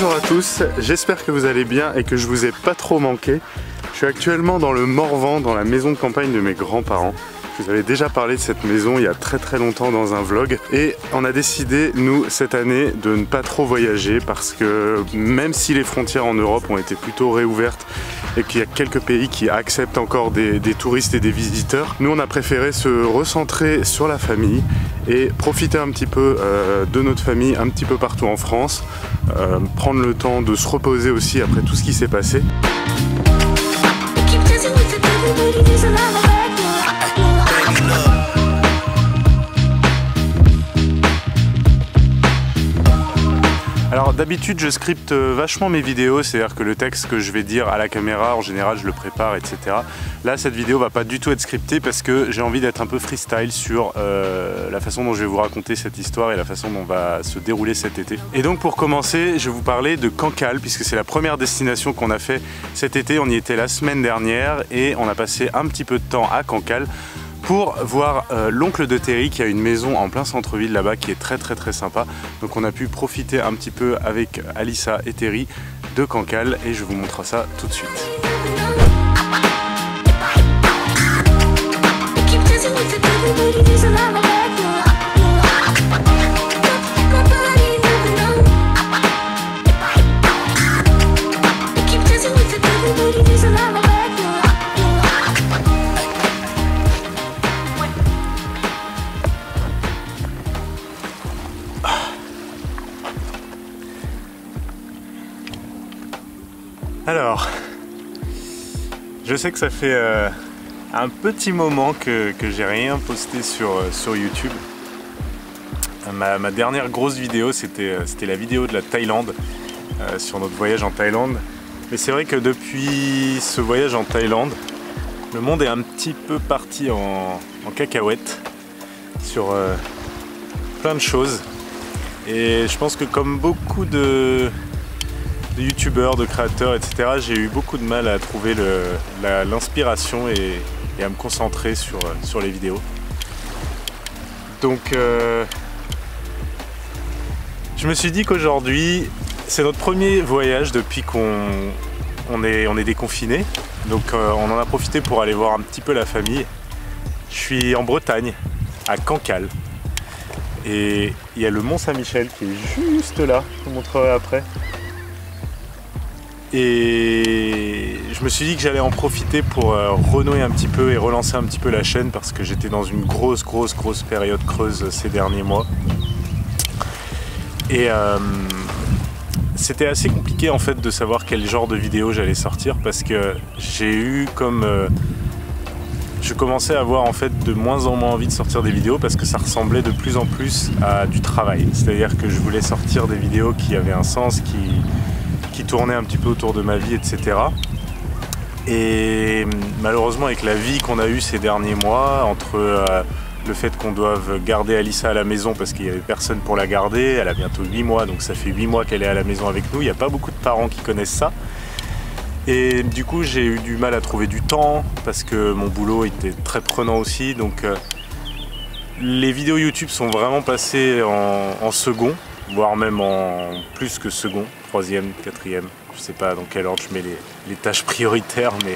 Bonjour à tous, j'espère que vous allez bien et que je vous ai pas trop manqué. Je suis actuellement dans le Morvan, dans la maison de campagne de mes grands-parents. Je vous avais déjà parlé de cette maison il y a très longtemps dans un vlog et on a décidé, nous, cette année, de ne pas trop voyager parce que même si les frontières en Europe ont été plutôt réouvertes et qu'il y a quelques pays qui acceptent encore des touristes et des visiteurs, nous on a préféré se recentrer sur la famille et profiter un petit peu de notre famille un petit peu partout en France, prendre le temps de se reposer aussi après tout ce qui s'est passé. Alors d'habitude je scripte vachement mes vidéos, c'est-à-dire que le texte que je vais dire à la caméra, en général je le prépare, etc. Là cette vidéo va pas du tout être scriptée parce que j'ai envie d'être un peu freestyle sur la façon dont je vais vous raconter cette histoire et la façon dont va se dérouler cet été. Et donc pour commencer, je vais vous parler de Cancale, puisque c'est la première destination qu'on a fait cet été. On y était la semaine dernière et on a passé un petit peu de temps à Cancale pour voir l'oncle de Terry qui a une maison en plein centre-ville là-bas qui est très sympa. Donc on a pu profiter un petit peu avec Alissa et Terry de Cancale et je vous montre ça tout de suite. Alors, je sais que ça fait un petit moment que j'ai rien posté sur YouTube. Ma dernière grosse vidéo, c'était la vidéo de la Thaïlande, sur notre voyage en Thaïlande. Mais c'est vrai que depuis ce voyage en Thaïlande, le monde est un petit peu parti en cacahuète sur plein de choses. Et je pense que comme beaucoup de youtubeurs, de créateurs, etc. j'ai eu beaucoup de mal à trouver l'inspiration et à me concentrer sur les vidéos. Donc je me suis dit qu'aujourd'hui c'est notre premier voyage depuis qu'on est déconfiné. Donc on en a profité pour aller voir un petit peu la famille. Je suis en Bretagne, à Cancale. Et il y a le Mont Saint-Michel qui est juste là, je vous montrerai après. Et je me suis dit que j'allais en profiter pour renouer un petit peu et relancer un petit peu la chaîne parce que j'étais dans une grosse période creuse ces derniers mois. Et c'était assez compliqué en fait de savoir quel genre de vidéo j'allais sortir parce que j'ai eu comme... je commençais à avoir en fait de moins en moins envie de sortir des vidéos parce que ça ressemblait de plus en plus à du travail. C'est-à-dire que je voulais sortir des vidéos qui avaient un sens, qui tournait un petit peu autour de ma vie, etc. Et malheureusement avec la vie qu'on a eue ces derniers mois, entre le fait qu'on doive garder Alissa à la maison parce qu'il n'y avait personne pour la garder, elle a bientôt 8 mois, donc ça fait 8 mois qu'elle est à la maison avec nous, il n'y a pas beaucoup de parents qui connaissent ça. Et du coup j'ai eu du mal à trouver du temps parce que mon boulot était très prenant aussi, donc les vidéos YouTube sont vraiment passées en second, voire même en plus que second, troisième, quatrième, je sais pas dans quel ordre je mets les tâches prioritaires, mais...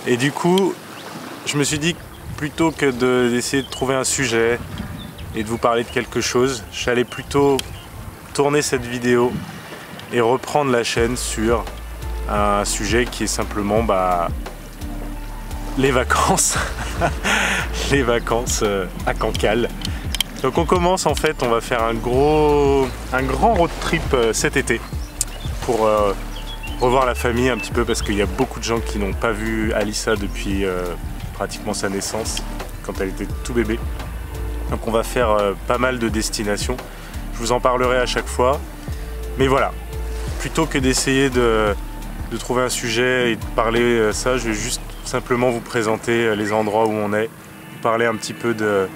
Et du coup, je me suis dit plutôt que d'essayer de trouver un sujet et de vous parler de quelque chose, j'allais plutôt tourner cette vidéo et reprendre la chaîne sur un sujet qui est simplement les vacances, les vacances à Cancale. Donc on commence en fait, on va faire un grand road trip cet été pour revoir la famille un petit peu parce qu'il y a beaucoup de gens qui n'ont pas vu Alissa depuis pratiquement sa naissance, quand elle était tout bébé. Donc on va faire pas mal de destinations, je vous en parlerai à chaque fois. Mais voilà, plutôt que d'essayer de trouver un sujet et de parler ça, je vais juste simplement vous présenter les endroits où on est, vous parler un petit peu de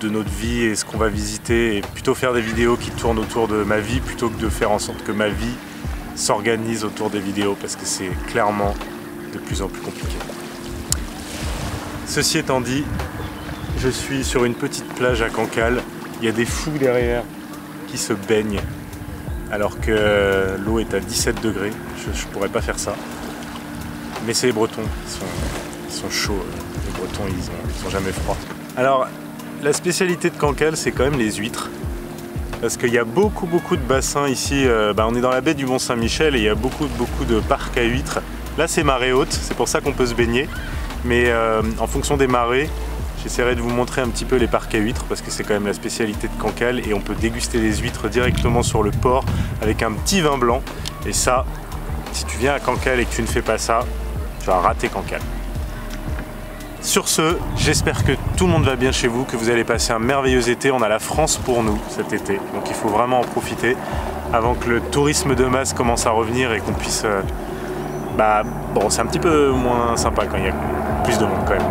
notre vie et ce qu'on va visiter et plutôt faire des vidéos qui tournent autour de ma vie plutôt que de faire en sorte que ma vie s'organise autour des vidéos parce que c'est clairement de plus en plus compliqué. Ceci étant dit, je suis sur une petite plage à Cancale, il y a des fous derrière qui se baignent alors que l'eau est à 17 degrés. Je pourrais pas faire ça. Mais c'est les Bretons, ils sont chauds. Les Bretons, ils sont jamais froids. Alors, la spécialité de Cancale, c'est quand même les huîtres. Parce qu'il y a beaucoup de bassins ici. On est dans la baie du Mont-Saint-Michel et il y a beaucoup de parcs à huîtres. Là, c'est marée haute, c'est pour ça qu'on peut se baigner. Mais en fonction des marées, j'essaierai de vous montrer un petit peu les parcs à huîtres parce que c'est quand même la spécialité de Cancale et on peut déguster les huîtres directement sur le port avec un petit vin blanc. Et ça, si tu viens à Cancale et que tu ne fais pas ça, tu vas rater Cancale. Sur ce, j'espère que tout le monde va bien chez vous, que vous allez passer un merveilleux été. On a la France pour nous cet été, donc il faut vraiment en profiter avant que le tourisme de masse commence à revenir et qu'on puisse... bon, c'est un petit peu moins sympa quand il y a plus de monde quand même.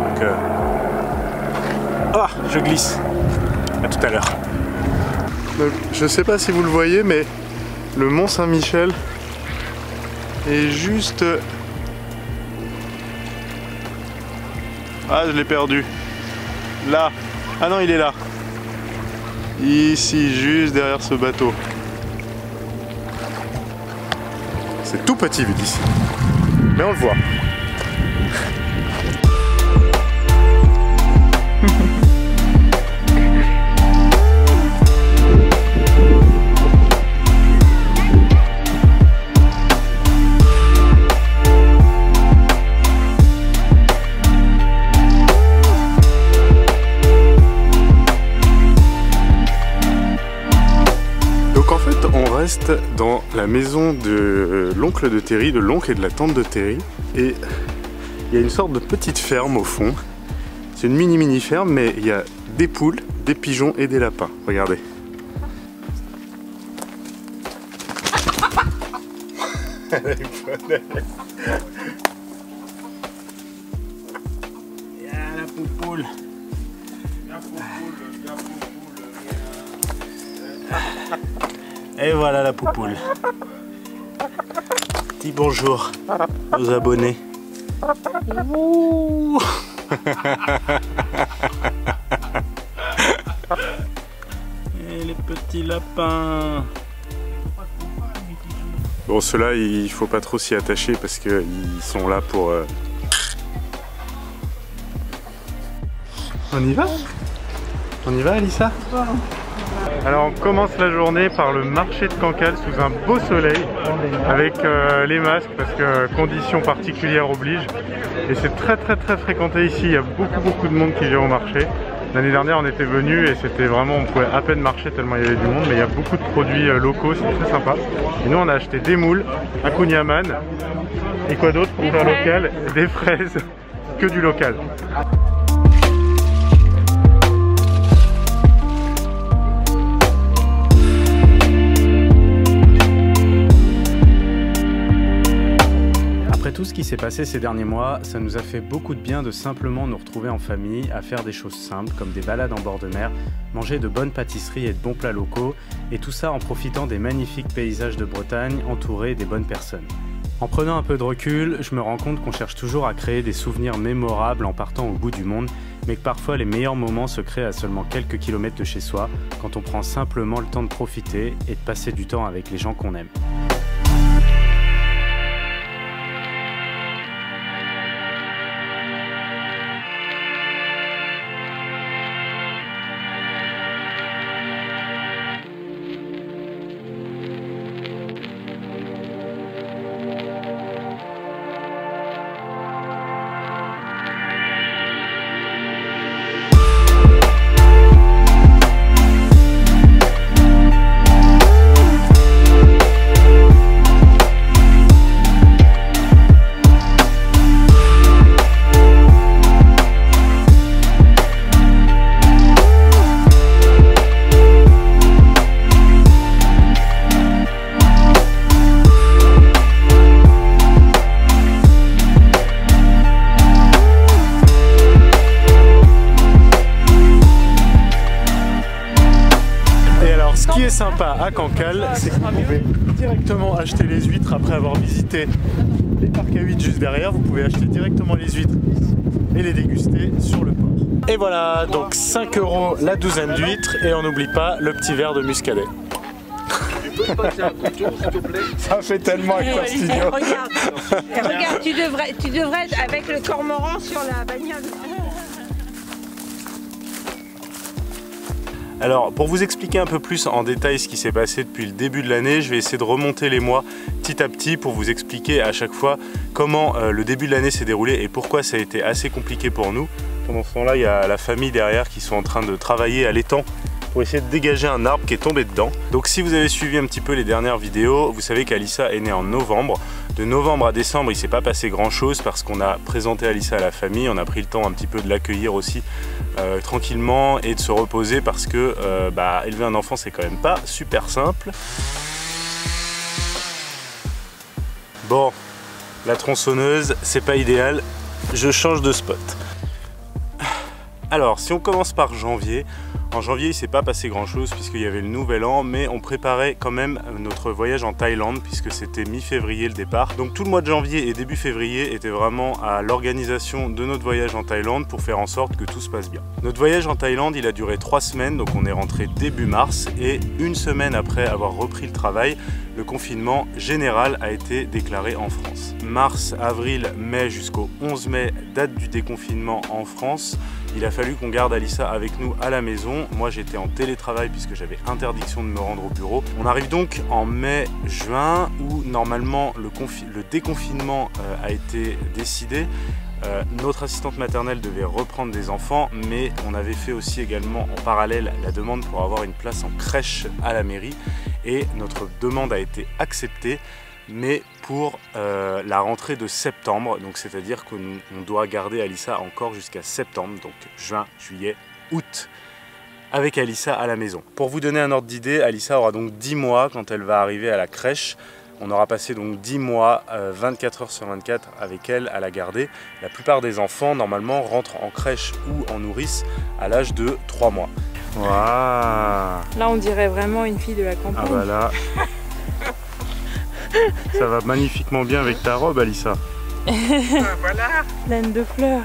Donc, je glisse. À tout à l'heure. Je sais pas si vous le voyez, mais le Mont Saint-Michel est juste... Ah, je l'ai perdu. Là. Ah non, il est là. Ici, juste derrière ce bateau. C'est tout petit vu d'ici. Mais on le voit. Dans la maison de l'oncle de Terry, de l'oncle et de la tante de Terry, et il y a une sorte de petite ferme au fond. C'est une mini ferme, mais il y a des poules, des pigeons et des lapins. Regardez. La poupoule. Et voilà la poupoule. Dis bonjour aux abonnés. Et les petits lapins. Bon, ceux-là, il faut pas trop s'y attacher parce qu'ils sont là pour... On y va? On y va, Alissa? Alors on commence la journée par le marché de Cancale sous un beau soleil avec les masques parce que conditions particulières obligent, et c'est très fréquenté ici. Il y a beaucoup de monde qui vient au marché. L'année dernière on était venus et c'était vraiment, on pouvait à peine marcher tellement il y avait du monde, mais il y a beaucoup de produits locaux, c'est très sympa. Et nous on a acheté des moules, un kouign-amann et quoi d'autre pour faire local, des fraises, que du local. Tout ce qui s'est passé ces derniers mois, ça nous a fait beaucoup de bien de simplement nous retrouver en famille, à faire des choses simples comme des balades en bord de mer, manger de bonnes pâtisseries et de bons plats locaux, et tout ça en profitant des magnifiques paysages de Bretagne entourés des bonnes personnes. En prenant un peu de recul, je me rends compte qu'on cherche toujours à créer des souvenirs mémorables en partant au bout du monde, mais que parfois les meilleurs moments se créent à seulement quelques kilomètres de chez soi, quand on prend simplement le temps de profiter et de passer du temps avec les gens qu'on aime. Sympa à Cancale, c'est que vous pouvez directement acheter les huîtres après avoir visité les parcs à huîtres juste derrière. Vous pouvez acheter directement les huîtres et les déguster sur le port. Et voilà, donc 5 € la douzaine d'huîtres, et on n'oublie pas le petit verre de muscadet. peux te passer un couteau, s'il te plaît? Ça fait tellement avec ton studio. Regarde, tu devrais être avec le cormoran sur la bagnole. Alors, pour vous expliquer un peu plus en détail ce qui s'est passé depuis le début de l'année, je vais essayer de remonter les mois petit à petit pour vous expliquer à chaque fois comment le début de l'année s'est déroulé et pourquoi ça a été assez compliqué pour nous. Pendant ce temps-là, il y a la famille derrière qui sont en train de travailler à l'étang pour essayer de dégager un arbre qui est tombé dedans. Donc si vous avez suivi un petit peu les dernières vidéos, vous savez qu'Alissa est née en novembre. De novembre à décembre, il ne s'est pas passé grand chose parce qu'on a présenté Alissa à la famille, on a pris le temps un petit peu de l'accueillir aussi tranquillement et de se reposer parce que élever un enfant c'est quand même pas super simple. Bon, la tronçonneuse c'est pas idéal, je change de spot. Alors si on commence par janvier, en janvier il ne s'est pas passé grand chose puisqu'il y avait le nouvel an, mais on préparait quand même notre voyage en Thaïlande puisque c'était mi-février le départ. Donc tout le mois de janvier et début février était vraiment à l'organisation de notre voyage en Thaïlande pour faire en sorte que tout se passe bien. Notre voyage en Thaïlande il a duré 3 semaines, donc on est rentré début mars et une semaine après avoir repris le travail, le confinement général a été déclaré en France. Mars, avril, mai jusqu'au 11 mai, date du déconfinement en France. Il a fallu qu'on garde Alissa avec nous à la maison. Moi j'étais en télétravail puisque j'avais interdiction de me rendre au bureau. On arrive donc en mai-juin où normalement le déconfinement a été décidé. Notre assistante maternelle devait reprendre des enfants, mais on avait fait aussi également en parallèle la demande pour avoir une place en crèche à la mairie et notre demande a été acceptée, mais pour la rentrée de septembre, donc c'est-à-dire qu'on doit garder Alissa encore jusqu'à septembre, donc juin, juillet, août, avec Alissa à la maison. Pour vous donner un ordre d'idée, Alissa aura donc 10 mois quand elle va arriver à la crèche. On aura passé donc 10 mois, 24 heures sur 24 avec elle à la garder. La plupart des enfants, normalement, rentrent en crèche ou en nourrice à l'âge de 3 mois. Waouh! Là, on dirait vraiment une fille de la campagne. Ah bah là, ça va magnifiquement bien avec ta robe, Alissa. Voilà, pleine de fleurs.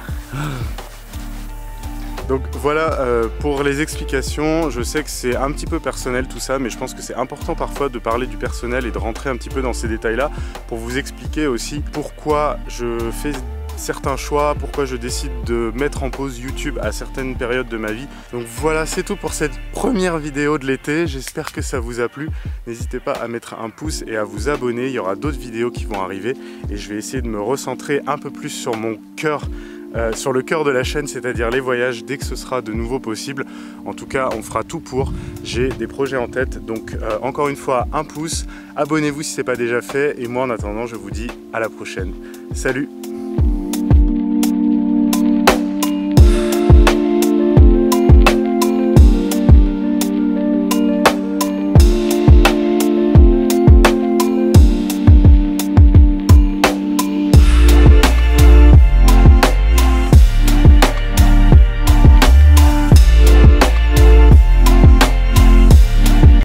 Donc voilà pour les explications. Je sais que c'est un petit peu personnel tout ça, mais je pense que c'est important parfois de parler du personnel et de rentrer un petit peu dans ces détails-là pour vous expliquer aussi pourquoi je fais certains choix, pourquoi je décide de mettre en pause YouTube à certaines périodes de ma vie. Donc voilà, c'est tout pour cette première vidéo de l'été. J'espère que ça vous a plu. N'hésitez pas à mettre un pouce et à vous abonner. Il y aura d'autres vidéos qui vont arriver et je vais essayer de me recentrer un peu plus sur mon cœur. Sur le cœur de la chaîne, c'est-à-dire les voyages, dès que ce sera de nouveau possible. En tout cas, on fera tout pour. J'ai des projets en tête, donc encore une fois, un pouce. Abonnez-vous si ce n'est pas déjà fait. Et moi, en attendant, je vous dis à la prochaine. Salut!